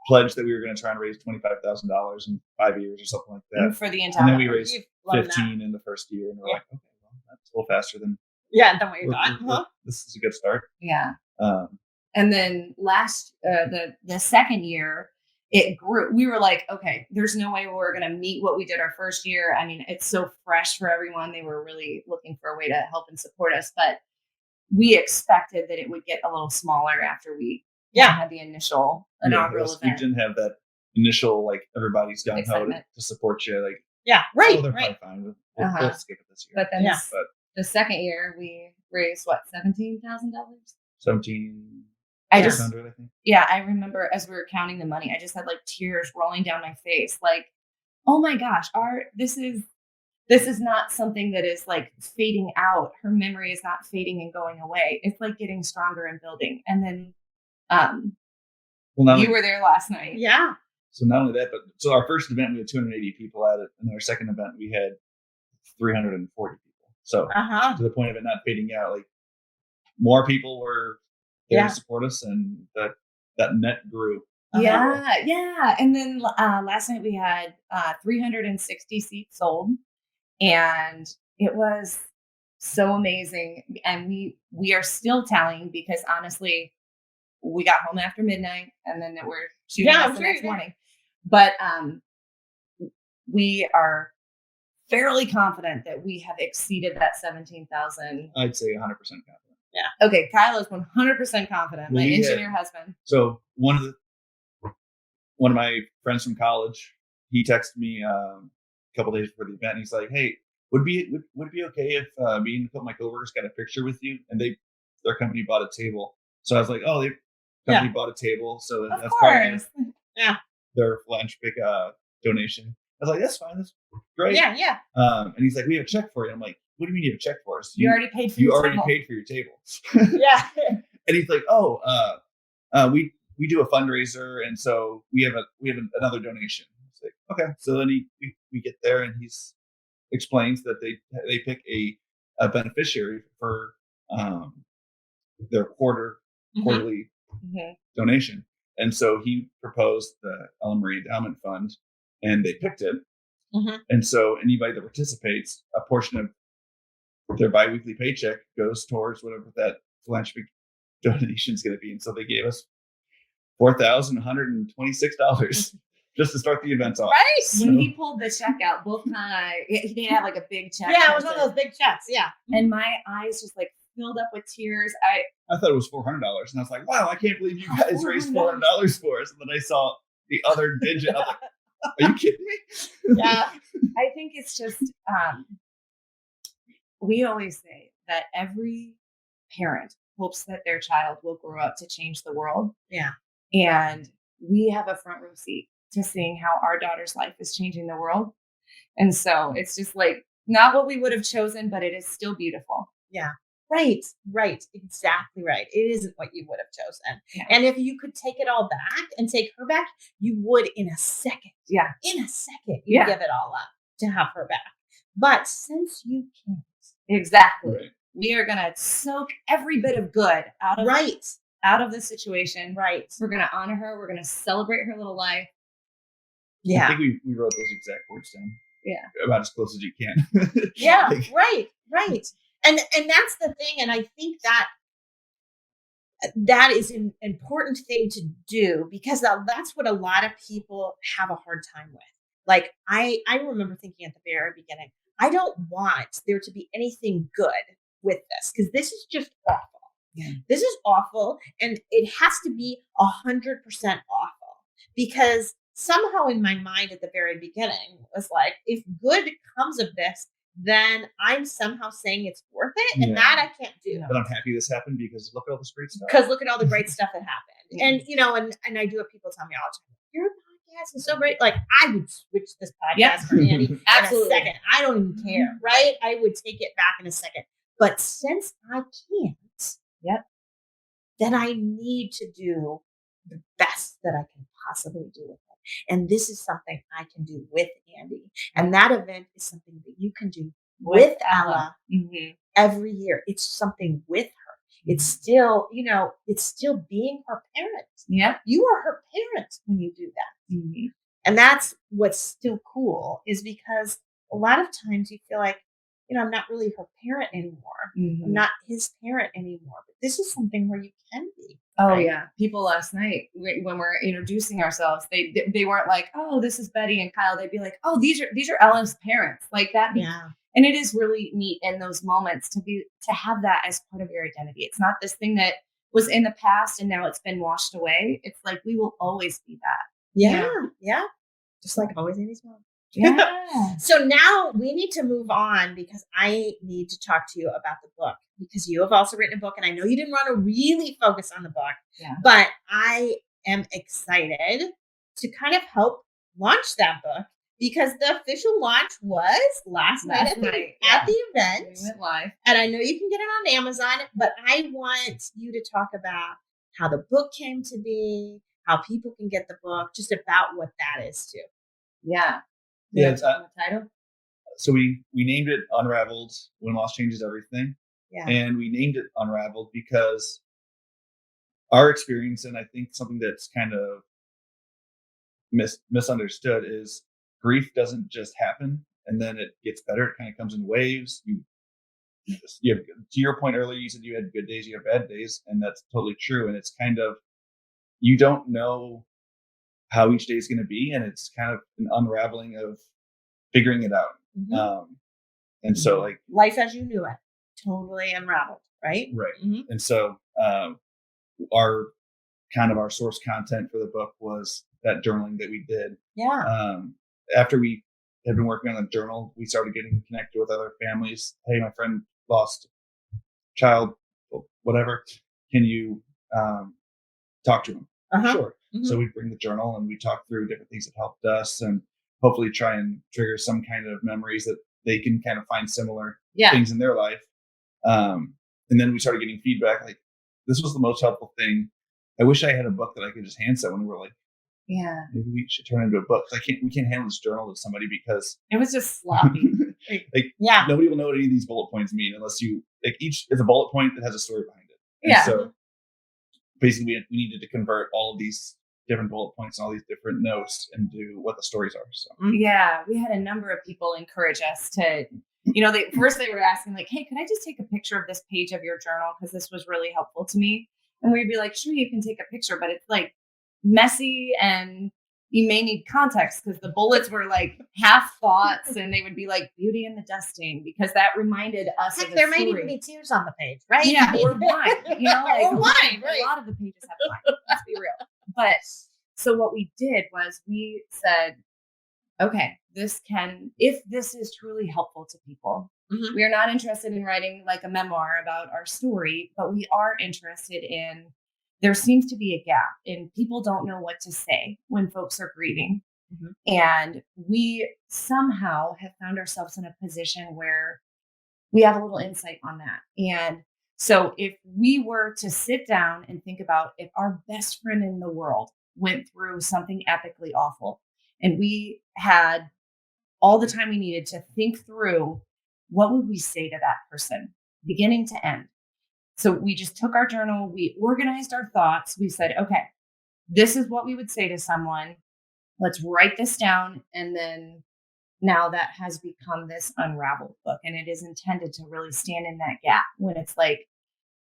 pledged that we were going to try and raise $25,000 in 5 years or something like that. for the And entire. then we raised You've blown that. 15 in the first year, and we're Yeah. like, okay, well, that's a little faster than Yeah, than what you thought. Huh? this is a good start. Yeah. Um, And then the second year, it grew. We were like, okay, there's no way we're going to meet what we did our first year. I mean, it's so fresh for everyone. They were really looking for a way to help and support us, but we expected that it would get a little smaller after we had the initial inaugural we event. didn't have that initial like everybody's gung ho Excitement. to support you. Like, Yeah, right, oh, they're right. probably fine. We'll skip it this year. But then Yeah. the second year, we raised what, $17,000? 17. I just 600, I think. Yeah, I remember as we were counting the money, I just had like tears rolling down my face. Like, oh my gosh, this is not something that is like fading out. Her memory is not fading and going away. It's like getting stronger and building. And then you were there last night. Yeah. So not only that, but so our first event we had 280 people at it, and our second event we had 340 people. So to the point of it not fading out, like more people were there to support us, and that net grew. Yeah. And then last night we had 360 seats sold, and it was so amazing. And we are still tallying because honestly, we got home after midnight, and then we're shooting the next morning. But we are fairly confident that we have exceeded that 17,000. I'd say 100% confident. Yeah. Okay. Kyle is 100% confident. My engineer husband. So one of my friends from college, he texted me a couple days before the event. And he's like, "Hey, would it be okay if me and a couple of my coworkers got a picture with you?" And their company bought a table. So I was like, "Oh, their company bought a table, so that's part of their philanthropic donation." I was like, "That's fine. That's great." Yeah. And he's like, "We have a check for you." I'm like, "What do you mean you have a check for us? You already paid for your table. paid for your table." Yeah. And he's like, "Oh, we do a fundraiser, and so we have another donation." It's like, okay. So then we get there, and he explains that they pick a beneficiary for their quarterly donation, and so he proposed the Ellen Marie Endowment Fund, and they picked it. And so anybody that participates, a portion of their biweekly paycheck goes towards whatever that philanthropic donation is going to be. And so they gave us $4,126 just to start the event off. Right. So, when he pulled the check out, both he didn't have like a big check. Yeah, it was one of those big checks. Yeah. And my eyes just like filled up with tears. I thought it was $400, and I was like, "Wow, I can't believe you guys raised $400 for us." And then I saw the other digit. I was like, "Are you kidding me?" Yeah. I think it's just we always say that every parent hopes that their child will grow up to change the world. Yeah. And we have a front row seat to seeing how our daughter's life is changing the world. And so it's just like not what we would have chosen, but it is still beautiful. Yeah. Right. Exactly right. It isn't what you would have chosen. Yeah. And if you could take it all back and take her back, you would in a second. Yeah. In a second, you give it all up to have her back. But since you can't. Exactly. Right. We are going to soak every bit of good out of the situation. Right. We're going to honor her. We're going to celebrate her little life. Yeah. I think we wrote those exact words down. Yeah. About as close as you can. Yeah. Right. And that's the thing. And I think that is an important thing to do because that's what a lot of people have a hard time with. Like I remember thinking at the very beginning, I don't want there to be anything good with this because this is just awful. Yeah. This is awful. And it has to be 100% awful because somehow in my mind at the very beginning was like, if good comes of this, then I'm somehow saying it's worth it. And that I can't do. But I'm happy this happened because look at all this great stuff. Because look at all the great stuff that happened. And, and I do have people tell me all the time, your podcast is so great. Like I would switch this podcast for Andy Absolutely. in a second. I don't even care. Right. I would take it back in a second. But since I can't, then I need to do the best that I can possibly do with it. And this is something I can do with Andy. And that event is something that you can do with Ella Mm-hmm. every year. It's something with her. It's still, it's still being her parent. Yeah. You are her parent when you do that. Mm-hmm. And that's what's still cool, is because a lot of times you feel like, I'm not really her parent anymore. Mm-hmm. I'm not his parent anymore. But this is something where you can be. Oh, right? yeah. People last night, when we're introducing ourselves, they weren't like, oh, this is Betty and Kyle. They'd be like, oh, these are Ellen's parents. Like that. Yeah. And it is really neat in those moments to have that as part of your identity. It's not this thing that was in the past and now it's been washed away. It's like, we will always be that. Yeah. Just like always Amy's mom. Yeah. So now we need to move on, because I need to talk to you about the book, because you have also written a book, and I know you didn't want to really focus on the book, but I am excited to kind of help launch that book, because the official launch was last night at the event. We went live. And I know you can get it on Amazon, but I want you to talk about how the book came to be, how people can get the book, just about what that is too. Yeah. Yeah. The title. So we named it Unraveled, When Loss Changes Everything. Yeah. And we named it Unraveled because our experience, and I think something that's kind of misunderstood, is grief doesn't just happen and then it gets better. It kind of comes in waves. You have, to your point earlier, you said you had good days, you have bad days, and that's totally true. And it's kind of, you don't know how each day is going to be, and it's kind of an unraveling of figuring it out. Mm-hmm. And so, like, life as you knew it, totally unraveled, right? Right. Mm-hmm. And so, our source content for the book was that journaling that we did. Yeah. After we had been working on the journal, we started getting connected with other families. Hey, my friend lost a child, whatever. Can you talk to him? Uh-huh. Sure. Mm-hmm. So we bring the journal and we talk through different things that helped us, and hopefully try and trigger some kind of memories that they can kind of find similar things in their life. And then we started getting feedback like, this was the most helpful thing. I wish I had a book that I could just hand someone. We're like, yeah, maybe we should turn it into a book. We can't hand this journal to somebody because it was just sloppy. Nobody will know what any of these bullet points mean unless you, each is a bullet point that has a story behind it. And so basically we needed to convert all of these different bullet points and all these different notes into what the stories are. So yeah, we had a number of people encourage us to, first they were asking like, hey, could I just take a picture of this page of your journal? Because this was really helpful to me. And we'd be like, sure, you can take a picture, but it's like messy and you may need context, because the bullets were like half thoughts and they would be like beauty in the dusting, because that reminded us of there story. might even be tears on the page, right? Yeah, or wine, or wine, right? A lot of the pages have wine, let's be real. But so what we did was we said, okay, if this is truly helpful to people, we are not interested in writing like a memoir about our story, but we are interested in, there seems to be a gap and people don't know what to say when folks are grieving. And we somehow have found ourselves in a position where we have a little insight on that. And so if we were to sit down and think about, if our best friend in the world went through something epically awful and we had all the time we needed to think through, what would we say to that person, beginning to end? So we just took our journal, we organized our thoughts. We said, okay, this is what we would say to someone. Let's write this down. And then now that has become this unraveled book. And it is intended to really stand in that gap when it's like,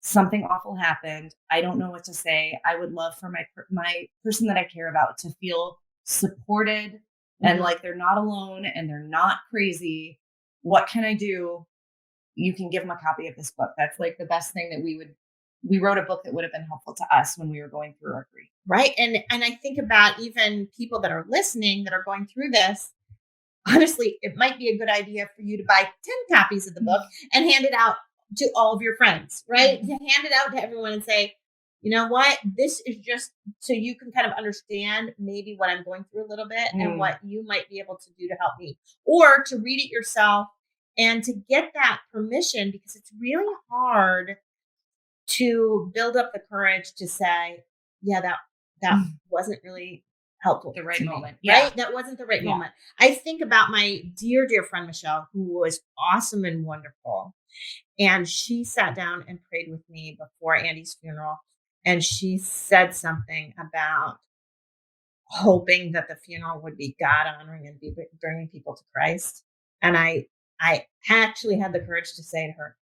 something awful happened. I don't know what to say. I would love for my person that I care about to feel supported and like they're not alone and they're not crazy. What can I do? You can give them a copy of this book. That's like the best thing that we wrote a book that would have been helpful to us when we were going through our grief. Right. And I think about even people that are listening that are going through this. Honestly, it might be a good idea for you to buy 10 copies of the book and hand it out to all of your friends, right? To hand it out to everyone and say, you know what, this is just so you can kind of understand maybe what I'm going through a little bit and what you might be able to do to help me, or to read it yourself and to get that permission, because it's really hard to build up the courage to say, yeah, that wasn't really helpful. The right to me, moment. right? That wasn't the right Yeah. moment. I think about my dear, dear friend, Michelle, who was awesome and wonderful. And she sat down and prayed with me before Andy's funeral. And she said something about hoping that the funeral would be God honoring and be bringing people to Christ. And I actually had the courage to say to her,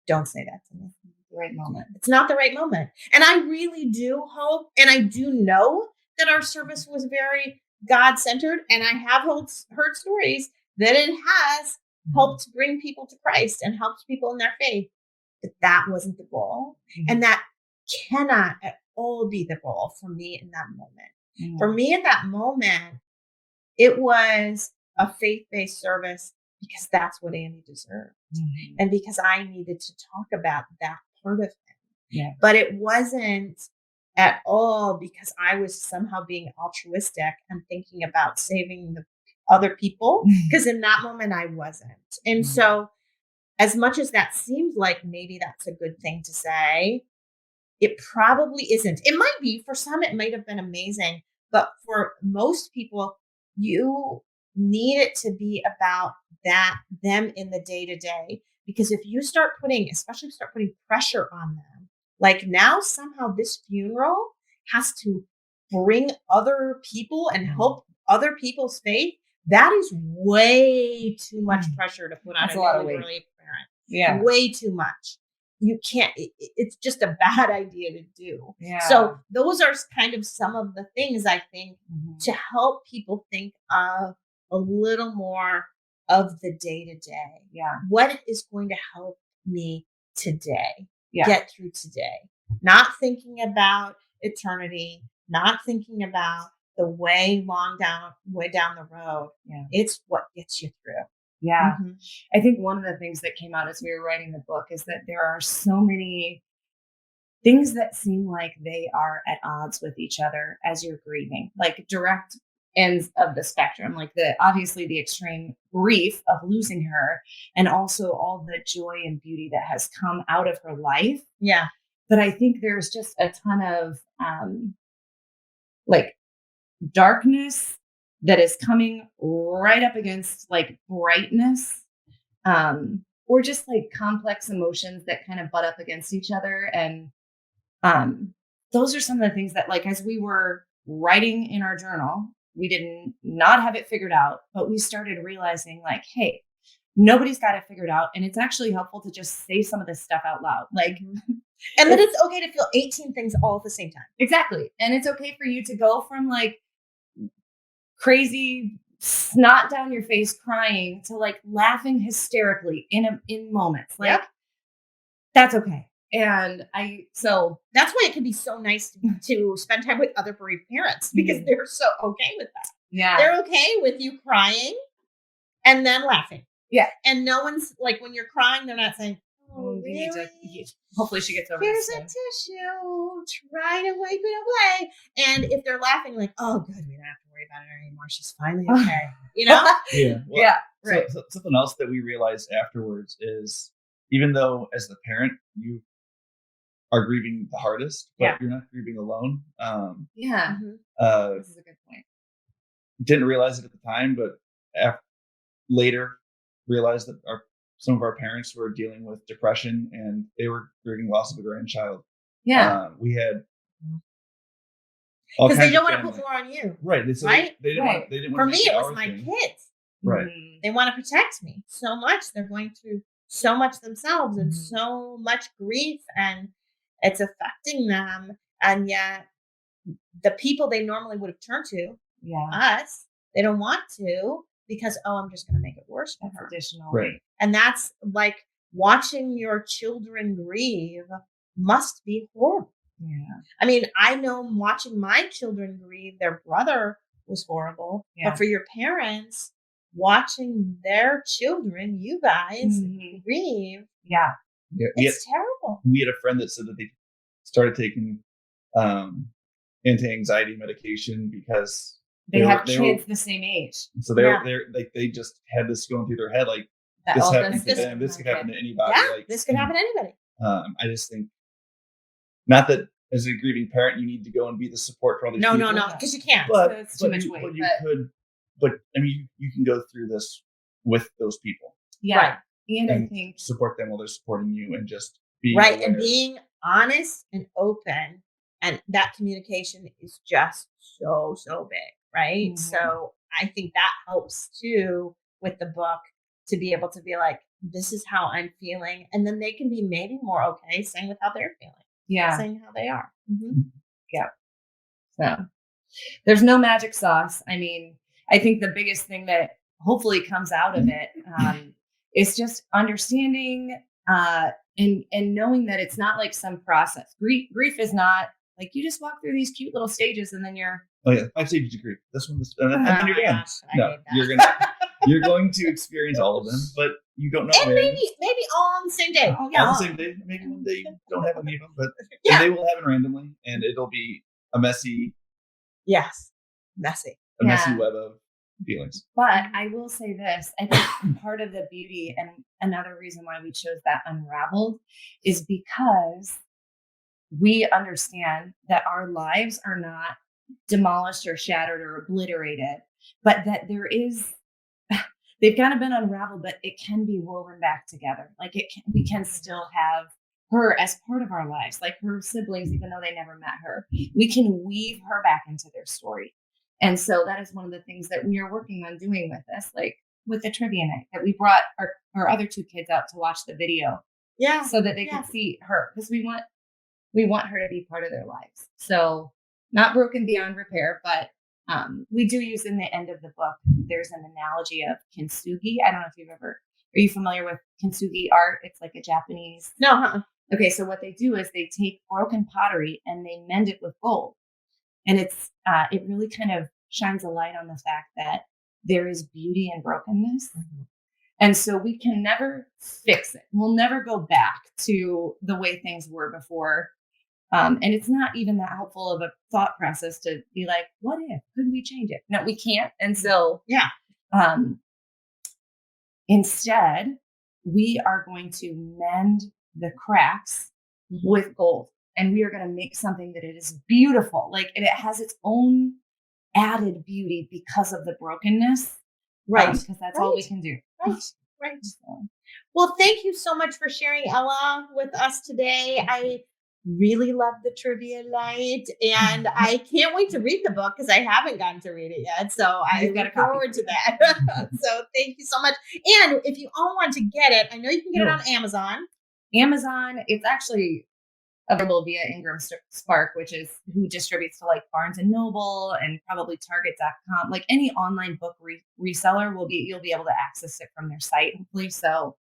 don't say that to me. The right moment. It's not the right moment. And I really do hope, and I do know that our service was very God-centered. And I have heard stories that it has helped bring people to Christ and helped people in their faith. But that wasn't the goal. And that cannot at all be the goal for me in that moment. For me in that moment, it was a faith-based service because that's what Andy deserved. And because I needed to talk about that part of him. Yeah. But it wasn't at all because I was somehow being altruistic and thinking about saving the other people. Because in that moment, I wasn't. And so as much as that seems like maybe that's a good thing to say, it probably isn't. It might be. For some, it might have been amazing. But for most people, you need it to be about them in the day-to-day. Because if you especially start putting pressure on them, like now somehow this funeral has to bring other people and help other people's faith, that is way too much pressure to put on That's a lot of newly weight. bereaved parent. Yeah. Way too much. You can't, it's just a bad idea to do. Yeah. So those are kind of some of the things I think to help people think of a little more of the day-to-day. Yeah. What is going to help me today? Yeah. Get through today. Not thinking about eternity, not thinking about the way down the road. Yeah. It's what gets you through. Yeah. I think one of the things that came out as we were writing the book is that there are so many things that seem like they are at odds with each other as you're grieving, like direct ends of the spectrum, like obviously the extreme grief of losing her and also all the joy and beauty that has come out of her life. Yeah. But I think there's just a ton of like darkness that is coming right up against like brightness, or just like complex emotions that kind of butt up against each other. And those are some of the things that, like, as we were writing in our journal, we did not have it figured out, but we started realizing like, hey, nobody's got it figured out. And it's actually helpful to just say some of this stuff out loud. Like, and then it's okay to feel 18 things all at the same time. Exactly. And it's okay for you to go from like crazy snot down your face crying to like laughing hysterically in moments. Like, that's okay. And that's why it can be so nice to spend time with other bereaved parents, because they're so okay with that. Yeah. They're okay with you crying and then laughing. Yeah. And no one's like, when you're crying, they're not saying, oh, you really? need to, hopefully she gets over Here's this a soon. tissue. Try to wipe it away. And if they're laughing, like, oh, good, we don't have to worry about it anymore. She's finally okay. You know? Yeah. Well, Yeah. Right. So something else that we realized afterwards is, even though as the parent you are grieving the hardest, but you're not grieving alone. Yeah. This is a good point. Didn't realize it at the time, but later realized that some of our parents were dealing with depression and they were grieving loss of a grandchild. Yeah. We had because they don't want to put more on you. Right. They didn't want. They didn't want. For me, it was my kids. Right. They want to protect me so much. They're going through so much themselves and so much grief, and it's affecting them. And yet the people they normally would have turned to, us, they don't want to, because, I'm just going to make it worse for her. Additional. Right. And that's like watching your children grieve must be horrible. Yeah. I mean, I know watching my children grieve, their brother was horrible. Yeah. But for your parents, watching their children, you guys, grieve. Yeah. It's terrible. We had a friend that said that they started taking anti-anxiety medication because they have kids the same age. So they just had this going through their head, like, this happened to them. This could happen to anybody. Yeah, like, this could happen to anybody. I just think, not that as a grieving parent, you need to go and be the support for all these No, people. because you can't. But, It's too much weight, but I mean, you can go through this with those people. Yeah. Right. And I And think support them while they're supporting you, and just being Right. aware. And being honest and open. And that communication is just so big. Right. Mhm. So I think that helps too with the book to be able to be like, this is how I'm feeling. And then they can be maybe more okay saying with how they're feeling, saying how they are. Mm-hmm. so. There's no magic sauce. I mean, I think the biggest thing that hopefully comes out of it is just understanding and knowing that it's not like some process. Grief is not like you just walk through these cute little stages and then you're. Oh yeah, 5 stages of grief. This one, and then you're done. Gosh, I No, hate that. you're going to experience all of them, but you don't know. And when. maybe all on the same day. Oh, On the same day. Maybe one day you don't have any of them, but Yeah. and they will happen randomly, and it'll be a messy Yes. Messy. Yeah. web of feelings. But I will say this, I think part of the beauty and another reason why we chose that unraveled is because we understand that our lives are not demolished or shattered or obliterated, but that there is, they've kind of been unraveled, but it can be woven back together. Like we can still have her as part of our lives, like her siblings, even though they never met her, we can weave her back into their story. And so that is one of the things that we are working on doing with this, like with the trivia night, that we brought our other 2 kids out to watch the video. Yeah. So that they can see her, because we want her to be part of their lives. So not broken beyond repair, but we do use in the end of the book, there's an analogy of kintsugi. I don't know if are you familiar with kintsugi art? It's like a Japanese. No. Okay. So what they do is they take broken pottery and they mend it with gold. And it's it really kind of shines a light on the fact that there is beauty in brokenness. Mm-hmm. And so we can never fix it. We'll never go back to the way things were before. And it's not even that helpful of a thought process to be like, what if? Could we change it? No, we can't. And so instead, we are going to mend the cracks with gold. And we are going to make something that it is beautiful. Like, and it has its own added beauty because of the brokenness. Right. Because that's all we can do. Right. Well, thank you so much for sharing, Ella, with us today. I really love the trivia night, and I can't wait to read the book because I haven't gotten to read it yet. So I look forward to that. So thank you so much. And if you all want to get it, I know you can get it on Amazon. It's actually available via Ingram Spark, which is who distributes to like Barnes and Noble and probably Target.com. Like any online book reseller you'll be able to access it from their site, hopefully. So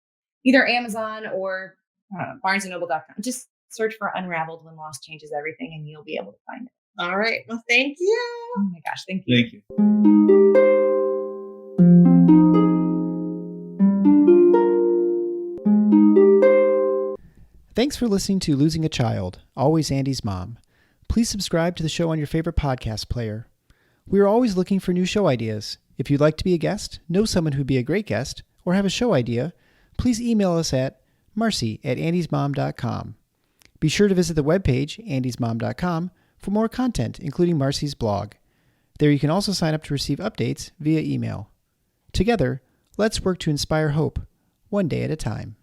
either Amazon or Barnes and Noble.com. Just search for Unraveled When Loss Changes Everything and you'll be able to find it. All right. Well, thank you. Oh my gosh. Thank you. Thank you. Thanks for listening to Losing a Child, Always Andy's Mom. Please subscribe to the show on your favorite podcast player. We are always looking for new show ideas. If you'd like to be a guest, know someone who'd be a great guest, or have a show idea, please email us at marcy@andysmom.com. Be sure to visit the webpage, andysmom.com, for more content, including Marcy's blog. There you can also sign up to receive updates via email. Together, let's work to inspire hope, one day at a time.